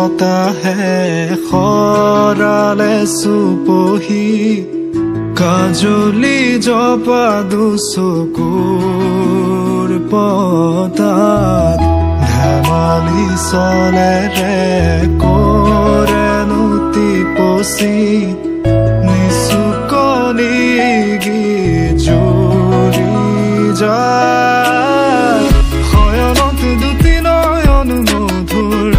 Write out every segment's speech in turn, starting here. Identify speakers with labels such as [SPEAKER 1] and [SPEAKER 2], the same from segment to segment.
[SPEAKER 1] বতাহে খৰালে চুপহি কাজলি জপাদু চকুৰ পতাত ধেমালি চলেৰে কৰেনো টিপচি নিচুকনি জুৰি যায় শয়নত দুটি নয়ন মধুৰ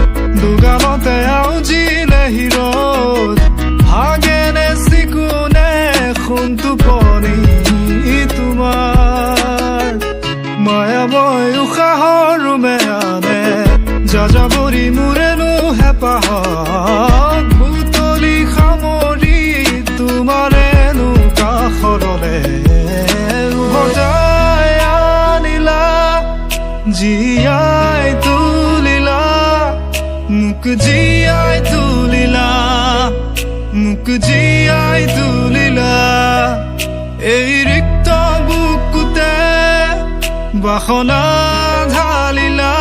[SPEAKER 1] দুগালতে আউজিলে হিৰত ভাগেনে চিকুনে সোণটো পনি তোমাৰ মায়াময় উশাহৰ ৰুমেয়ানে যাযাবৰী মোৰেনো হেঁপাহক বুটলি সামৰি তোমাৰেনো কাষৰলে বজাই আনিলা জীয়াই তুলিলা মোক জীয়াই তুলিলা মোক জীয়াই তুলিলা এই ৰিক্ত বুকুতে বাসনা ঢালিলা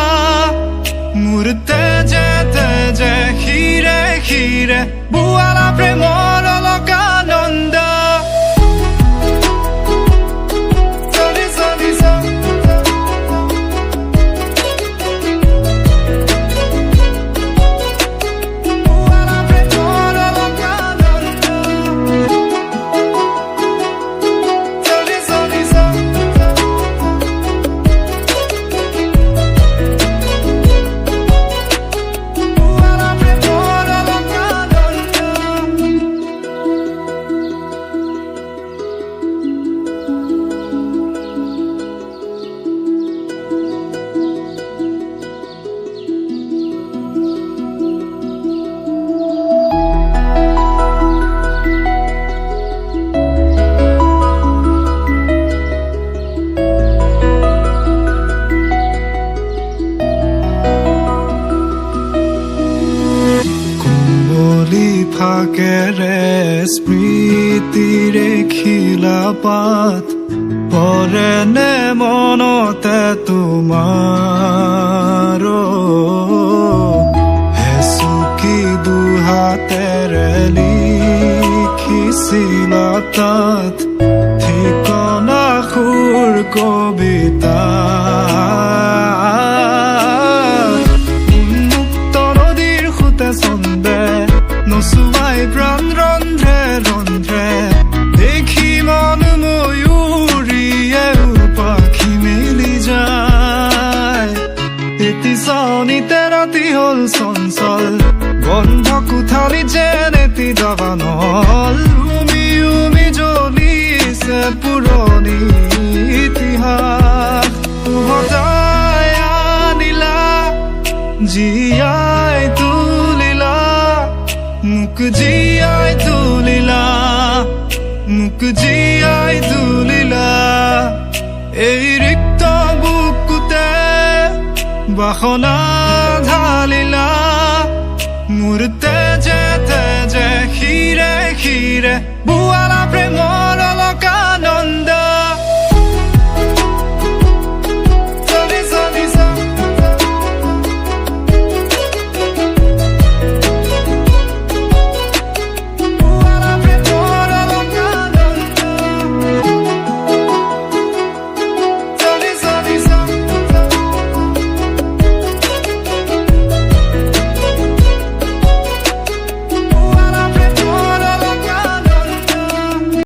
[SPEAKER 1] মোৰ তেজে তেজে শিৰে শিৰে বুৱালা প্ৰেমৰ অলকানন্দ ফাকেৰে স্মৃতিৰে খিলা পাত পৰেনে মনতে তোমাৰ হেচুকি দুহাতেৰে লিখিছিলা তাত ঠিকনা সুৰ কবিতা উন্মুক্ত নদীৰ সুতে চন্দে নচুৱাই প্ৰাণ ৰন্ধ্ৰে ৰন্ধ্ৰে দেখি মন ময়ূৰীয়ে পাখি মেলি যায় এটি চাউনিতে ৰাতি হ'ল চঞ্চল বন্ধ কোঠালি যেন এটি দাবানল উমি উমি জ্বলিছে পুৰণি ইতিহাস সদায় আনিলা জীয়াই তুলিলা মোক জীয়াই তুলিলা মোক জীয়াই তুলিলা এই ৰিক্ত বুকুতে বাসনা ঢালিলা মোৰ তেজে তেজে শিৰে শিৰে